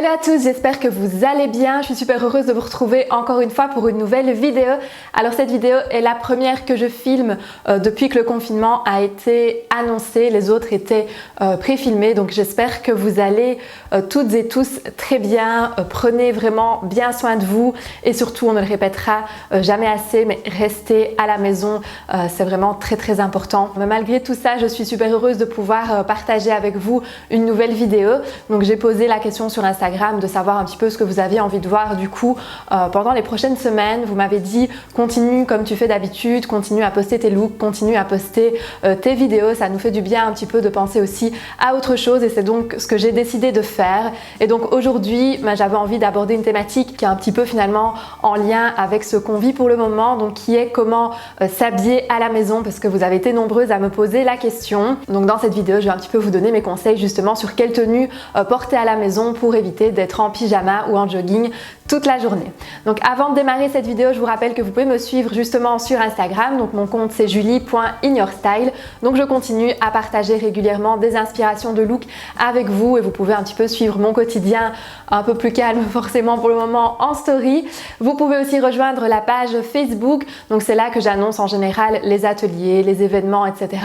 Hello à tous, j'espère que vous allez bien. Je suis super heureuse de vous retrouver encore une fois pour une nouvelle vidéo. Alors cette vidéo est la première que je filme depuis que le confinement a été annoncé. Les autres étaient pré-filmés, donc j'espère que vous allez toutes et tous très bien. Prenez vraiment bien soin de vous et surtout, on ne le répétera jamais assez, mais restez à la maison, c'est vraiment très important. Mais malgré tout ça, je suis super heureuse de pouvoir partager avec vous une nouvelle vidéo. Donc j'ai posé la question sur Instagram de savoir un petit peu ce que vous aviez envie de voir du coup pendant les prochaines semaines. Vous m'avez dit continue comme tu fais d'habitude, continue à poster tes looks, continue à poster tes vidéos, ça nous fait du bien un petit peu de penser aussi à autre chose et c'est donc ce que j'ai décidé de faire. Et donc aujourd'hui j'avais envie d'aborder une thématique qui est un petit peu finalement en lien avec ce qu'on vit pour le moment, donc qui est comment s'habiller à la maison, parce que vous avez été nombreuses à me poser la question. Donc dans cette vidéo je vais un petit peu vous donner mes conseils justement sur quelle tenue porter à la maison pour éviter d'être en pyjama ou en jogging toute la journée. Donc avant de démarrer cette vidéo, je vous rappelle que vous pouvez me suivre justement sur Instagram. Donc mon compte c'est julie.inyourstyle. Donc je continue à partager régulièrement des inspirations de look avec vous et vous pouvez un petit peu suivre mon quotidien un peu plus calme forcément pour le moment en story. Vous pouvez aussi rejoindre la page Facebook. Donc c'est là que j'annonce en général les ateliers, les événements, etc.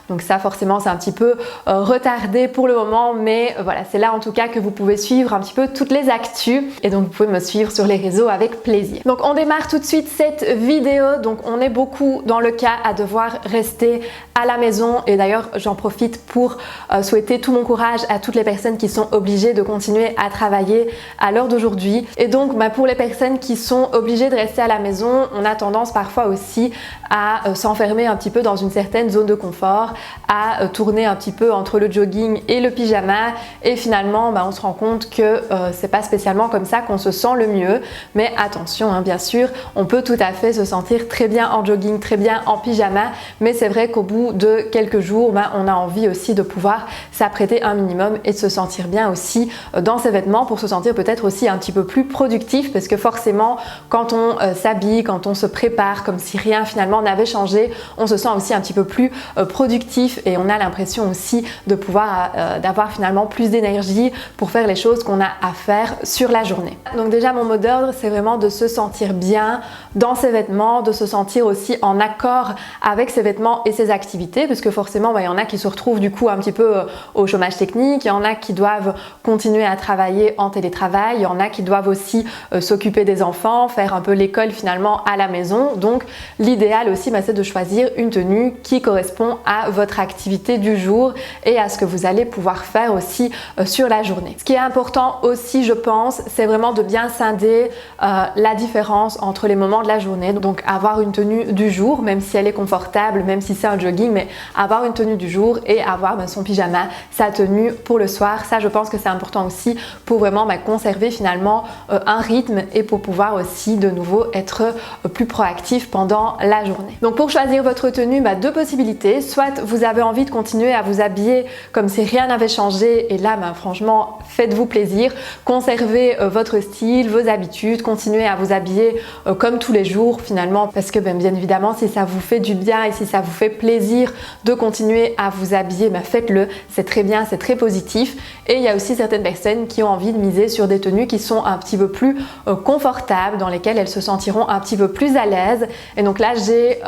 Donc ça forcément c'est un petit peu retardé pour le moment, mais voilà, c'est là en tout cas que vous pouvez suivre un petit peu toutes les actus et donc vous pouvez me suivre sur les réseaux avec plaisir. Donc on démarre tout de suite cette vidéo. Donc on est beaucoup dans le cas à devoir rester à la maison et d'ailleurs j'en profite pour souhaiter tout mon courage à toutes les personnes qui sont obligées de continuer à travailler à l'heure d'aujourd'hui. Et donc pour les personnes qui sont obligées de rester à la maison, on a tendance parfois aussi à s'enfermer un petit peu dans une certaine zone de confort, à tourner un petit peu entre le jogging et le pyjama et finalement on se rend compte que c'est pas spécialement comme ça qu'on se sent le mieux. Mais attention bien sûr, on peut tout à fait se sentir très bien en jogging, très bien en pyjama, mais c'est vrai qu'au bout de quelques jours on a envie aussi de pouvoir s'apprêter un minimum et de se sentir bien aussi dans ses vêtements pour se sentir peut-être aussi un petit peu plus productif, parce que forcément quand on s'habille, quand on se prépare comme si rien finalement n'avait changé, on se sent aussi un petit peu plus productif et on a l'impression aussi de pouvoir d'avoir finalement plus d'énergie pour faire les choses qu'on a à faire sur la journée. Donc déjà mon mot d'ordre c'est vraiment de se sentir bien dans ses vêtements, de se sentir aussi en accord avec ses vêtements et ses activités, parce que forcément il y en a qui se retrouvent du coup un petit peu au chômage technique, il y en a qui doivent continuer à travailler en télétravail, il y en a qui doivent aussi s'occuper des enfants, faire un peu l'école finalement à la maison. Donc l'idéal aussi c'est de choisir une tenue qui correspond à votre activité du jour et à ce que vous allez pouvoir faire aussi sur la journée. Ce qui est important aussi je pense, c'est vraiment de bien scinder la différence entre les moments de la journée. Donc avoir une tenue du jour, même si elle est confortable, même si c'est un jogging, mais avoir une tenue du jour et avoir son pyjama, sa tenue pour le soir. Ça je pense que c'est important aussi pour vraiment conserver finalement un rythme et pour pouvoir aussi de nouveau être plus proactif pendant la journée. Donc pour choisir votre tenue, deux possibilités. Soit vous avez envie de continuer à vous habiller comme si rien n'avait changé et là franchement faites-vous plaisir, conservez votre style, vos habitudes, continuez à vous habiller comme tous les jours finalement, parce que bien évidemment si ça vous fait du bien et si ça vous fait plaisir de continuer à vous habiller, faites-le, c'est très bien, c'est très positif. Et il y a aussi certaines personnes qui ont envie de miser sur des tenues qui sont un petit peu plus confortables, dans lesquelles elles se sentiront un petit peu plus à l'aise. Et donc là j'ai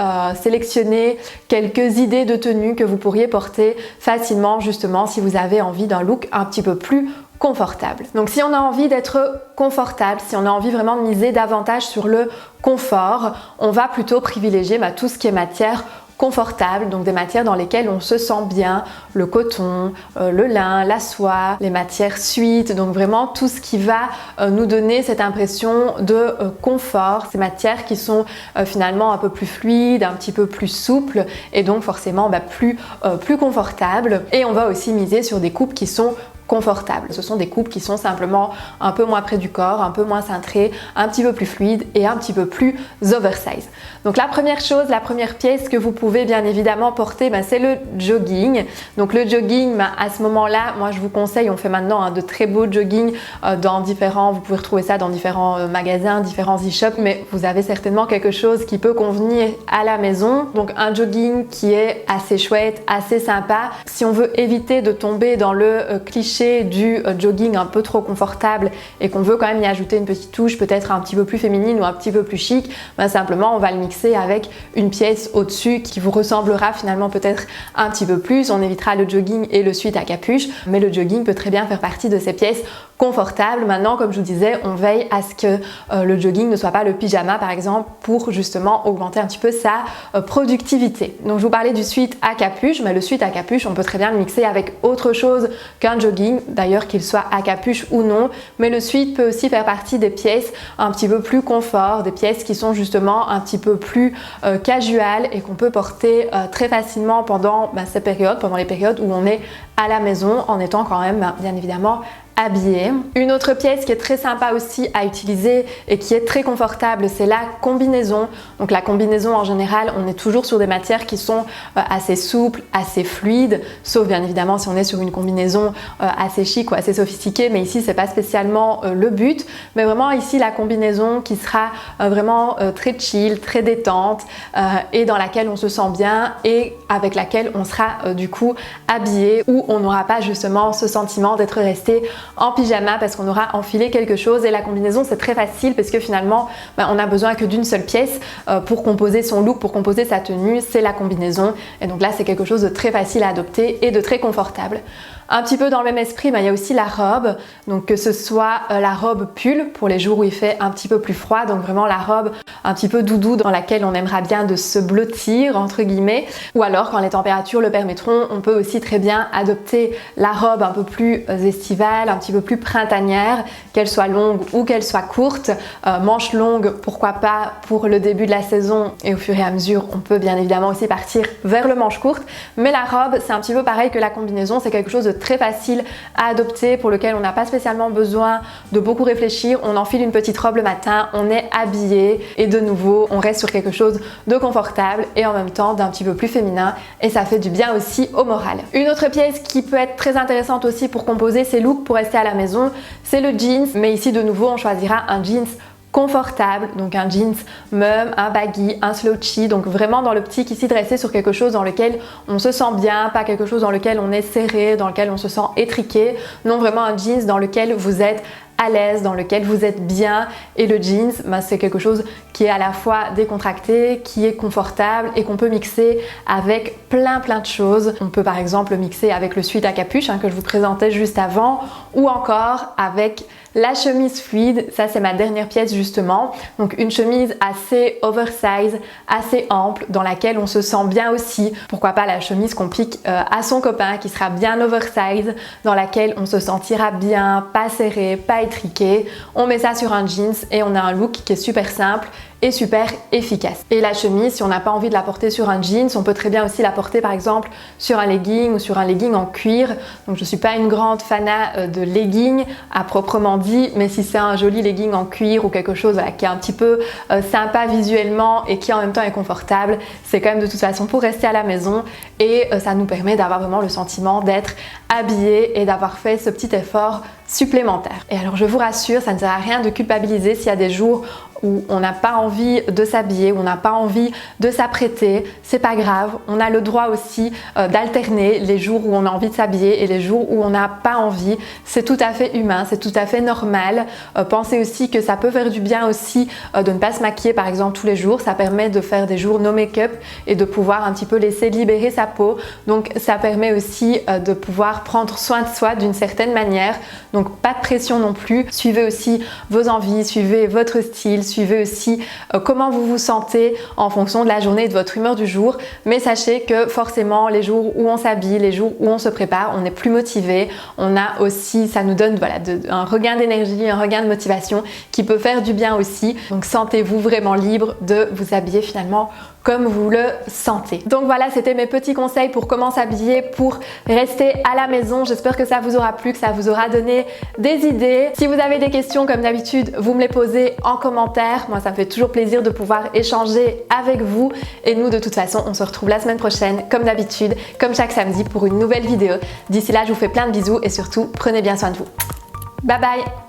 sélectionné quelques idées de tenues que vous pourriez porter facilement justement si vous avez envie d'un look un petit peu plus confortable. Donc si on a envie d'être confortable, si on a envie vraiment de miser davantage sur le confort, on va plutôt privilégier tout ce qui est matière confortable, donc des matières dans lesquelles on se sent bien, le coton, le lin, la soie, les matières suites, donc vraiment tout ce qui va nous donner cette impression de confort, ces matières qui sont finalement un peu plus fluides, un petit peu plus souples et donc forcément plus confortables. Et on va aussi miser sur des coupes qui sont confortables. Ce sont des coupes qui sont simplement un peu moins près du corps, un peu moins cintrées, un petit peu plus fluides et un petit peu plus oversize. Donc la première chose, la première pièce que vous pouvez bien évidemment porter, c'est le jogging. Donc le jogging, à ce moment-là, moi je vous conseille, on fait maintenant de très beaux jogging dans différents, vous pouvez retrouver ça dans différents magasins, différents e-shops, mais vous avez certainement quelque chose qui peut convenir à la maison. Donc un jogging qui est assez chouette, assez sympa. Si on veut éviter de tomber dans le cliché cliché du jogging un peu trop confortable et qu'on veut quand même y ajouter une petite touche peut-être un petit peu plus féminine ou un petit peu plus chic, simplement on va le mixer avec une pièce au-dessus qui vous ressemblera finalement peut-être un petit peu plus. On évitera le jogging et le sweat à capuche, mais le jogging peut très bien faire partie de ces pièces confortables. Maintenant, comme je vous disais, on veille à ce que le jogging ne soit pas le pyjama par exemple, pour justement augmenter un petit peu sa productivité. Donc je vous parlais du sweat à capuche, mais le sweat à capuche on peut très bien le mixer avec autre chose qu'un jogging, d'ailleurs qu'il soit à capuche ou non, mais le sweat peut aussi faire partie des pièces un petit peu plus confort, des pièces qui sont justement un petit peu plus casual et qu'on peut porter très facilement pendant ces périodes, pendant les périodes où on est à la maison en étant quand même bien évidemment habillé. Une autre pièce qui est très sympa aussi à utiliser et qui est très confortable, c'est la combinaison. Donc la combinaison en général, on est toujours sur des matières qui sont assez souples, assez fluides, sauf bien évidemment si on est sur une combinaison assez chic ou assez sophistiquée, mais ici c'est pas spécialement le but, mais vraiment ici la combinaison qui sera vraiment très chill, très détente et dans laquelle on se sent bien et avec laquelle on sera du coup habillé, où on n'aura pas justement ce sentiment d'être resté en pyjama parce qu'on aura enfilé quelque chose. Et la combinaison c'est très facile parce que finalement on n'a besoin que d'une seule pièce pour composer son look, pour composer sa tenue, c'est la combinaison, et donc là c'est quelque chose de très facile à adopter et de très confortable. Un petit peu dans le même esprit, il y a aussi la robe, donc que ce soit la robe pull pour les jours où il fait un petit peu plus froid, donc vraiment la robe un petit peu doudou dans laquelle on aimera bien de se blottir entre guillemets, ou alors quand les températures le permettront, on peut aussi très bien adopter la robe un peu plus estivale, un petit peu plus printanière, qu'elle soit longue ou qu'elle soit courte, manches longues pourquoi pas pour le début de la saison, et au fur et à mesure on peut bien évidemment aussi partir vers le manche courte, mais la robe c'est un petit peu pareil que la combinaison, c'est quelque chose de très facile à adopter pour lequel on n'a pas spécialement besoin de beaucoup réfléchir. On enfile une petite robe le matin, on est habillé et de nouveau on reste sur quelque chose de confortable et en même temps d'un petit peu plus féminin, et ça fait du bien aussi au moral. Une autre pièce qui peut être très intéressante aussi pour composer ces looks pour rester à la maison, c'est le jeans, mais ici de nouveau on choisira un jeans confortable, donc un jeans mum, un baggy, un slouchy, donc vraiment dans l'optique ici de rester sur quelque chose dans lequel on se sent bien, pas quelque chose dans lequel on est serré, dans lequel on se sent étriqué, non vraiment un jeans dans lequel vous êtes à l'aise, dans lequel vous êtes bien, et le jeans c'est quelque chose qui est à la fois décontracté, qui est confortable et qu'on peut mixer avec plein de choses. On peut par exemple le mixer avec le sweat à capuche que je vous présentais juste avant, ou encore avec la chemise fluide, ça c'est ma dernière pièce justement, donc une chemise assez oversize, assez ample, dans laquelle on se sent bien aussi, pourquoi pas la chemise qu'on pique à son copain qui sera bien oversize, dans laquelle on se sentira bien, pas serré, pas étriqué, on met ça sur un jeans et on a un look qui est super simple et super efficace. Et la chemise, si on n'a pas envie de la porter sur un jeans, on peut très bien aussi la porter par exemple sur un legging ou sur un legging en cuir. Donc je suis pas une grande fanat de legging à proprement dit, mais si c'est un joli legging en cuir ou quelque chose qui est un petit peu sympa visuellement et qui en même temps est confortable, c'est quand même de toute façon pour rester à la maison, et ça nous permet d'avoir vraiment le sentiment d'être habillé et d'avoir fait ce petit effort supplémentaire. Et alors je vous rassure, ça ne sert à rien de culpabiliser s'il y a des jours où on n'a pas envie de s'habiller, où on n'a pas envie de s'apprêter, c'est pas grave, on a le droit aussi d'alterner les jours où on a envie de s'habiller et les jours où on n'a pas envie, c'est tout à fait humain, c'est tout à fait normal. Pensez aussi que ça peut faire du bien aussi de ne pas se maquiller par exemple tous les jours, ça permet de faire des jours no make-up et de pouvoir un petit peu laisser libérer sa peau, donc ça permet aussi de pouvoir prendre soin de soi d'une certaine manière, donc pas de pression non plus, suivez aussi vos envies, suivez votre style, suivez aussi comment vous vous sentez en fonction de la journée et de votre humeur du jour, mais sachez que forcément les jours où on s'habille, les jours où on se prépare, on est plus motivé, on a aussi, ça nous donne un regain d'énergie, un regain de motivation qui peut faire du bien aussi, donc sentez-vous vraiment libre de vous habiller finalement comme vous le sentez. Donc voilà, c'était mes petits conseils pour comment s'habiller pour rester à la maison. J'espère que ça vous aura plu, que ça vous aura donné des idées. Si vous avez des questions, comme d'habitude, vous me les posez en commentaire. Moi, ça me fait toujours plaisir de pouvoir échanger avec vous. Et nous, de toute façon, on se retrouve la semaine prochaine, comme d'habitude, comme chaque samedi, pour une nouvelle vidéo. D'ici là, je vous fais plein de bisous et surtout, prenez bien soin de vous. Bye bye!